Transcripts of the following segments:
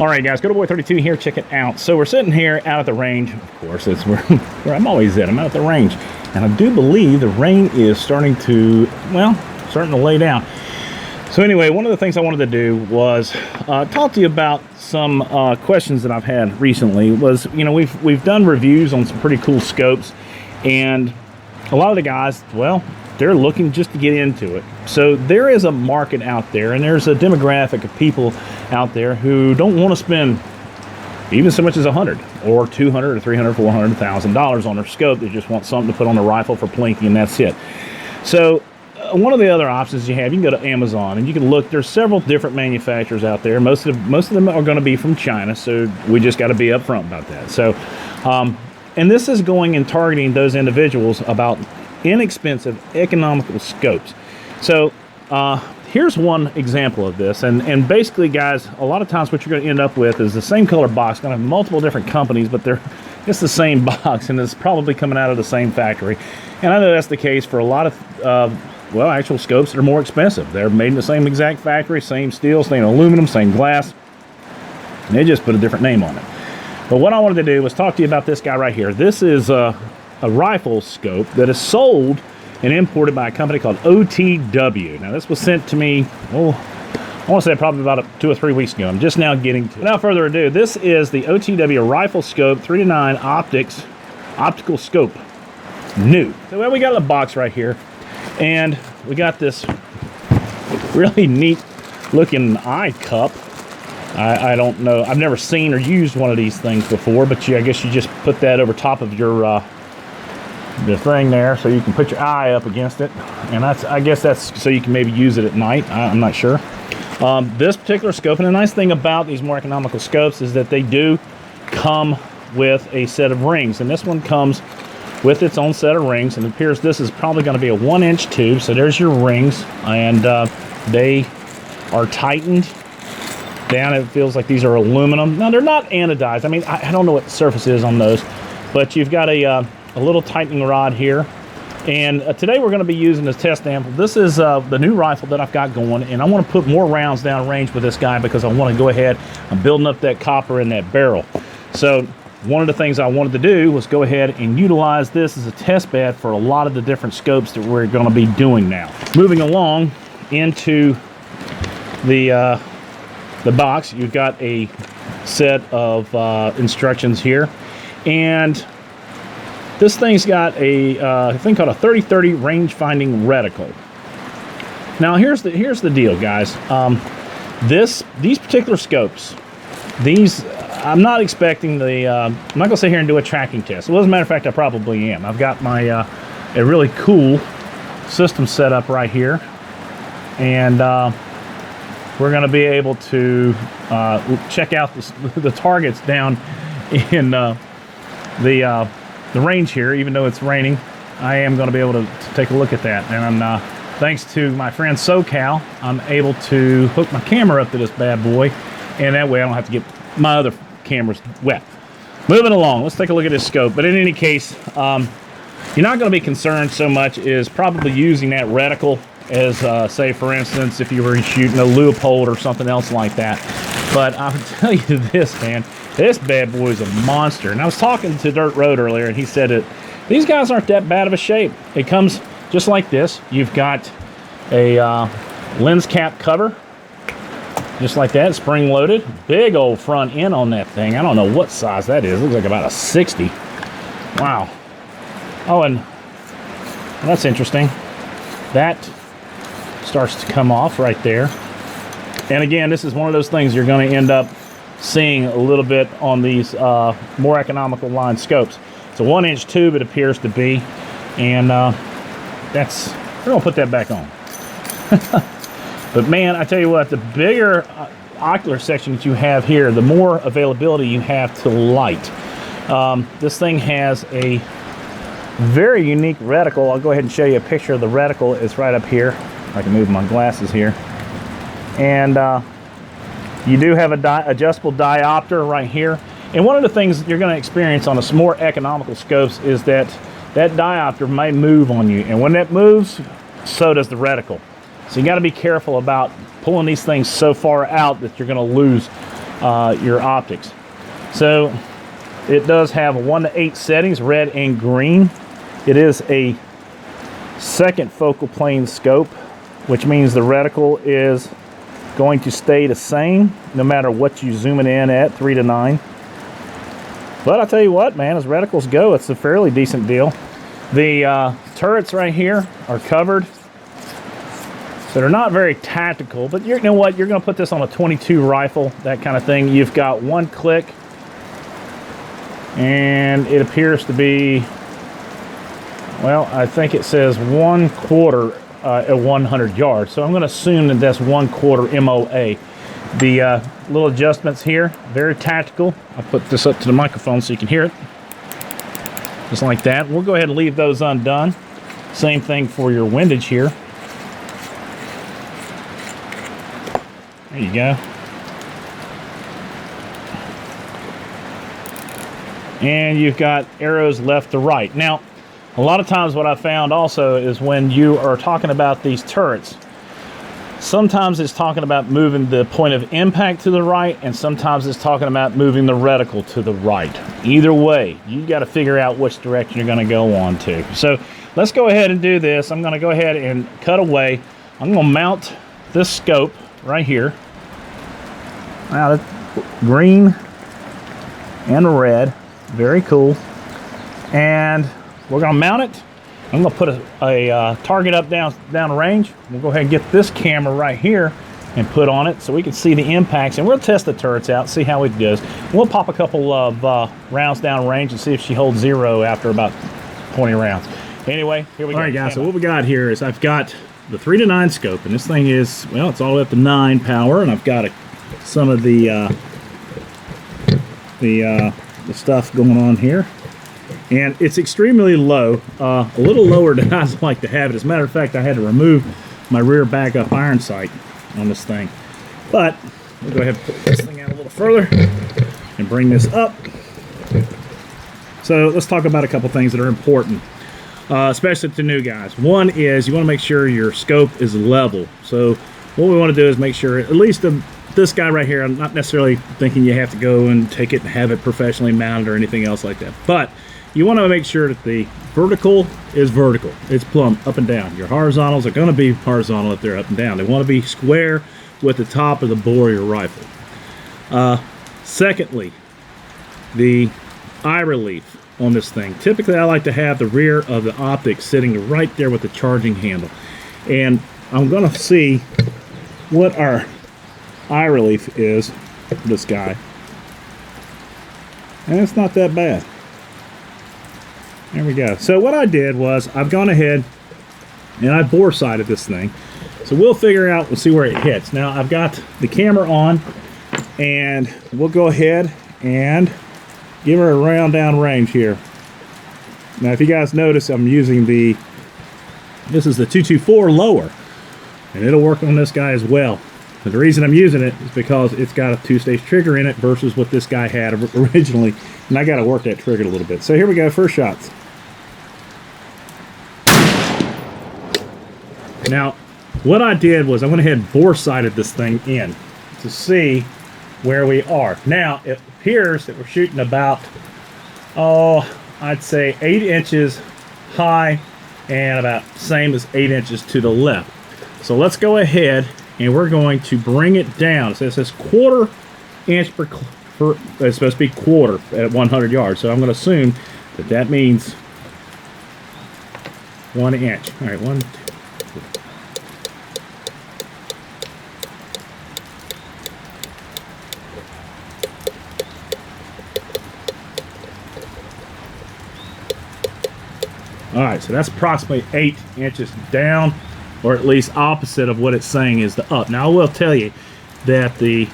All right, guys, Good Boy 32 here. Check it out. So we're sitting here out at the range. Of course, it's where I'm always at. I'm out at the range. And I do believe the rain is starting to lay down. So anyway, one of the things I wanted to do was talk to you about some questions that I've had recently. Was, you know, we've done reviews on some pretty cool scopes, and a lot of the guys, well, they're looking just to get into it. So there is a market out there, and there's a demographic of people out there who don't want to spend even so much as $100 or $200 or $300, $400, $1,000 on their scope. They just want something to put on their rifle for plinking, and that's it. So one of the other options you have, you can go to Amazon and you can look. There's several different manufacturers out there. Most of them are going to be from China, so we just got to be upfront about that. So, and this is going and targeting those individuals about inexpensive, economical scopes. So here's one example of this, and basically, guys, a lot of times what you're going to end up with is the same color box. Going to have multiple different companies, but it's the same box, and it's probably coming out of the same factory. And I know that's the case for a lot of actual scopes that are more expensive. They're made in the same exact factory, same steel, same aluminum, same glass, and they just put a different name on it. But what I wanted to do was talk to you about this guy right here. This is a rifle scope that is sold and imported by a company called OTW. Now, this was sent to me, I want to say probably about 2 or 3 weeks ago. I'm just now getting to it. Without further ado, this is the OTW rifle scope 3-9 optical scope, new. So we got a box right here, and we got this really neat looking eye cup. I don't know, I've never seen or used one of these things before, but I guess you just put that over top of your the thing there, so you can put your eye up against it, and I guess that's so you can maybe use it at night. I'm not sure. This particular scope, and the nice thing about these more economical scopes is that they do come with a set of rings, and this one comes with its own set of rings, and it appears this is probably going to be a 1-inch tube. So there's your rings, and they are tightened down. It feels like these are aluminum. Now, they're not anodized. I mean, I don't know what the surface is on those, but you've got a little tightening rod here. And today we're going to be using this test sample. This is the new rifle that I've got going, and I want to put more rounds down range with this guy because I want to go ahead and building up that copper in that barrel. So one of the things I wanted to do was go ahead and utilize this as a test bed for a lot of the different scopes that we're going to be doing now. Moving along into the box, you've got a set of instructions here, and this thing's got a thing called a 30-30 range finding reticle. Now here's the deal, guys. These particular scopes, I'm not expecting I'm not gonna sit here and do a tracking test. Well, as a matter of fact, I probably am. I've got my a really cool system set up right here, and we're gonna be able to check out the targets down in the range here. Even though it's raining, I am going to be able to take a look at that. And thanks to my friend SoCal, I'm able to hook my camera up to this bad boy, and that way I don't have to get my other cameras wet. Moving along, let's take a look at this scope. But in any case, you're not going to be concerned so much is probably using that reticle as, say, for instance, if you were shooting a Leupold or something else like that. But I'll tell you this, man. This bad boy is a monster. And I was talking to Dirt Road earlier, and he said that these guys aren't that bad of a shape. It comes just like this. You've got a lens cap cover, just like that, spring loaded. Big old front end on that thing. I don't know what size that is. It looks like about a 60. Wow. Oh, and that's interesting. That starts to come off right there. And again, this is one of those things you're going to end up seeing a little bit on these more economical line scopes. It's a 1-inch tube, it appears to be, and we're gonna put that back on. But man, I tell you what, the bigger ocular section that you have here, the more availability you have to light. This thing has a very unique reticle. I'll go ahead and show you a picture of the reticle. It's right up here. I can move my glasses here. And you do have a adjustable diopter right here. And one of the things you're going to experience on some more economical scopes is that diopter may move on you. And when that moves, so does the reticle. So you got to be careful about pulling these things so far out that you're going to lose your optics. So it does have 1 to 8 settings, red and green. It is a second focal plane scope, which means the reticle is going to stay the same no matter what you zoom it in at, 3 to 9. But I'll tell you what, man, as reticles go, it's a fairly decent deal. The turrets right here are covered, so they're not very tactical, but you know what, you're going to put this on a 22 rifle, that kind of thing. You've got 1 click, and it appears to be, well, I think it says 1/4 at 100 yards, so I'm going to assume that that's 1/4 MOA. The little adjustments here, very tactical. I'll put this up to the microphone so you can hear it. Just like that. We'll go ahead and leave those undone. Same thing for your windage here. There you go. And you've got arrows left to right. Now, a lot of times what I found also is when you are talking about these turrets, sometimes it's talking about moving the point of impact to the right, and sometimes it's talking about moving the reticle to the right. Either way, you got to figure out which direction you're going to go on to. So let's go ahead and do this. I'm going to go ahead and cut away. I'm going to mount this scope right here. Now, that's green and red. Very cool. And we're going to mount it. I'm going to put a target up down range. We'll go ahead and get this camera right here and put on it so we can see the impacts. And we'll test the turrets out, see how it does. We'll pop a couple of rounds down range and see if she holds 0 after about 20 rounds. Anyway, here we go. All right, guys, so what we got here is I've got the 3 to 9 scope, and this thing is, well, it's all the way up to 9 power, and I've got some of the stuff going on here. And it's extremely low, a little lower than I'd like to have it. As a matter of fact, I had to remove my rear backup iron sight on this thing. But we'll go ahead and put this thing out a little further and bring this up. So let's talk about a couple things that are important, especially to new guys. One is you want to make sure your scope is level. So what we want to do is make sure, at least this guy right here, I'm not necessarily thinking you have to go and take it and have it professionally mounted or anything else like that. But you want to make sure that the vertical is vertical. It's plumb up and down. Your horizontals are going to be horizontal if they're up and down. They want to be square with the top of the bore of your rifle. Secondly, the eye relief on this thing. Typically, I like to have the rear of the optic sitting right there with the charging handle. And I'm going to see what our eye relief is for this guy. And it's not that bad. There we go. So what I did was I've gone ahead and I bore sighted this thing. So we'll figure out, we'll see where it hits. Now I've got the camera on, and we'll go ahead and give her a round down range here. Now if you guys notice, I'm using this is the 224 lower, and it'll work on this guy as well. But the reason I'm using it is because it's got a 2-stage trigger in it versus what this guy had originally, and I got to work that trigger a little bit. So here we go, first shots. Now, what I did was I went ahead and bore sighted this thing in to see where we are. Now, it appears that we're shooting about, I'd say 8 inches high and about the same as 8 inches to the left. So let's go ahead and we're going to bring it down. So it says 1/4 inch per it's supposed to be 1/4 at 100 yards. So I'm going to assume that that means 1 inch. All right, 1, 2, 3. All right, so that's approximately 8 inches down, or at least opposite of what it's saying is the up. Now, I will tell you that you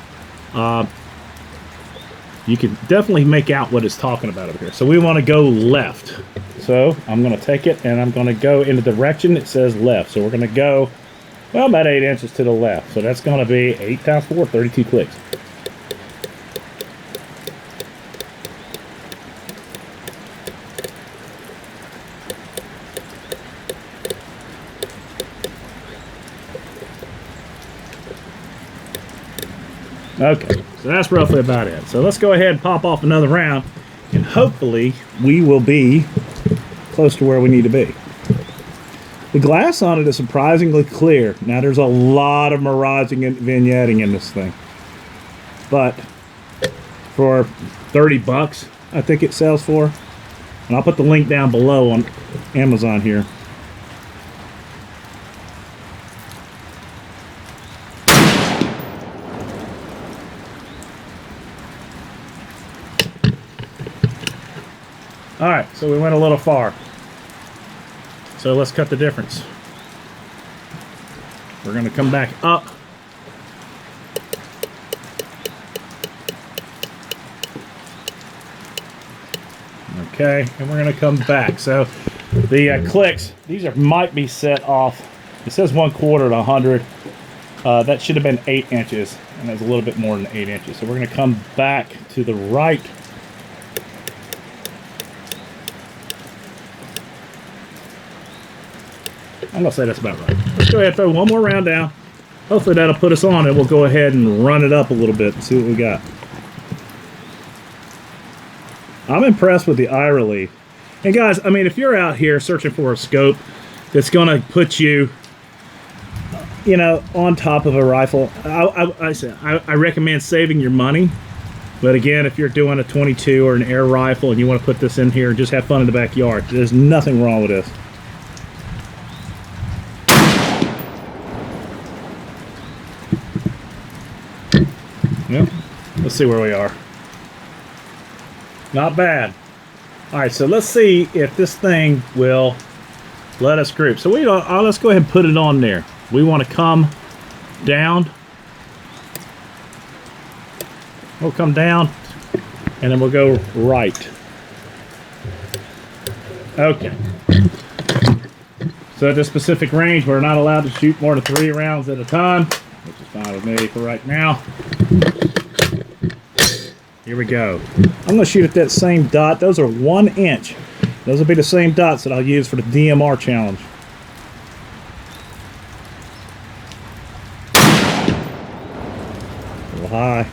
can definitely make out what it's talking about over here. So we want to go left. So I'm going to take it and I'm going to go in the direction it says left. So we're going to go, well, about 8 inches to the left. So that's going to be 8 times 4, 32 clicks. Okay, So that's roughly about it. So let's go ahead and pop off another round, and hopefully we will be close to where we need to be. The glass on it is surprisingly clear. Now there's a lot of miraging and vignetting in this thing, but for 30 bucks, I think it sells for. And I'll put the link down below on Amazon here. All right, so we went a little far. So let's cut the difference. We're gonna come back up. Okay, and we're gonna come back. So the clicks, these might be set off. It says 1/4 to 100. That should have been 8 inches, and it's a little bit more than 8 inches. So we're gonna come back to the right. I'm gonna say that's about right. Let's go ahead and throw one more round down. Hopefully that'll put us on, and we'll go ahead and run it up a little bit and see what we got. I'm impressed with the eye relief. And guys, I mean, if you're out here searching for a scope that's gonna put you, you know, on top of a rifle, I recommend saving your money. But again, if you're doing a 22 or an air rifle and you want to put this in here and just have fun in the backyard, there's nothing wrong with this. Yep. Let's see where we are. Not bad. All right, so let's see if this thing will let us group. So let's go ahead and put it on there. We want to come down. We'll come down, and then we'll go right. Okay. So at this specific range, we're not allowed to shoot more than 3 rounds at a time, which is fine with me for right now. Here we go. I'm going to shoot at that same dot. Those are 1 inch. Those will be the same dots that I'll use for the DMR challenge. A little high.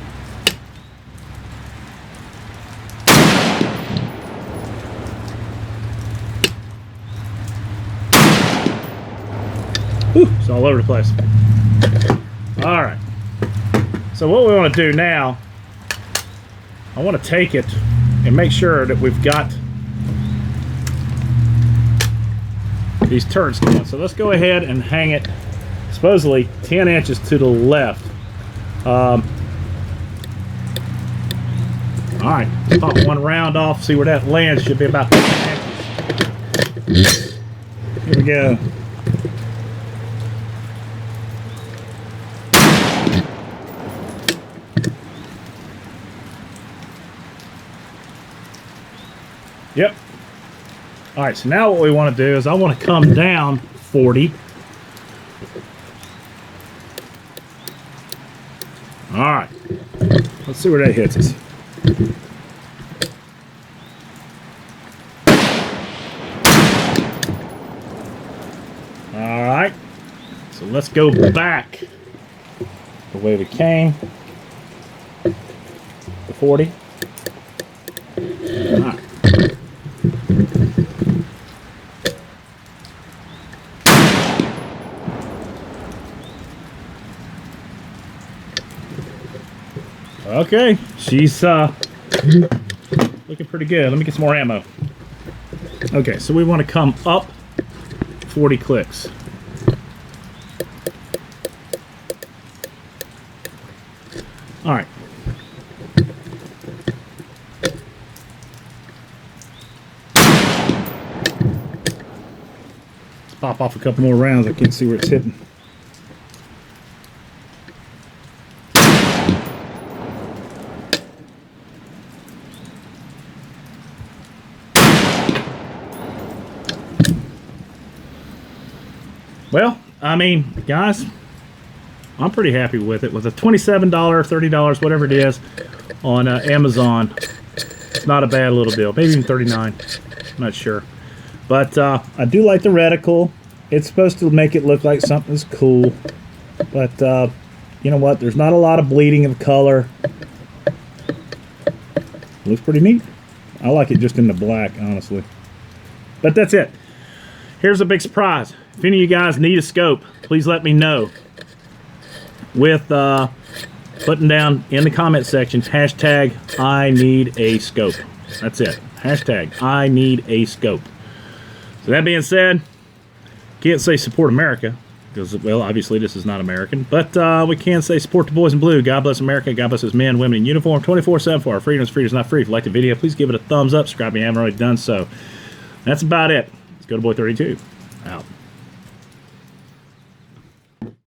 Whew, it's all over the place. All right. So what we want to do now, I want to take it and make sure that we've got these turrets going. So let's go ahead and hang it supposedly 10 inches to the left. All right, pop one round off, see where that lands. Should be about 10 inches. Here we go. Yep. All right, so now what we want to do is I want to come down 40. All right. Let's see where that hits us. All right. So let's go back the way we came. The 40. All right. Okay, she's looking pretty good. Let me get some more ammo. Okay, so we want to come up 40 clicks. All right. Let's pop off a couple more rounds. I can't see where it's hitting. Well, I mean, guys, I'm pretty happy with it. With a $27, $30, whatever it is, on Amazon, it's not a bad little deal. Maybe even $39. I'm not sure. But I do like the reticle. It's supposed to make it look like something's cool. But you know what? There's not a lot of bleeding of color. Looks pretty neat. I like it just in the black, honestly. But that's it. Here's a big surprise. If any of you guys need a scope, please let me know with putting down in the comment section hashtag I need a scope. That's it. Hashtag I need a scope. So that being said, can't say support America because, well, obviously this is not American, but we can say support the boys in blue. God bless America. God bless those men, women in uniform 24/7 for our freedoms. Freedom's not free. If you like the video, please give it a thumbs up. Subscribe if you haven't already done so. That's about it. Let's go to Boy 32. Out.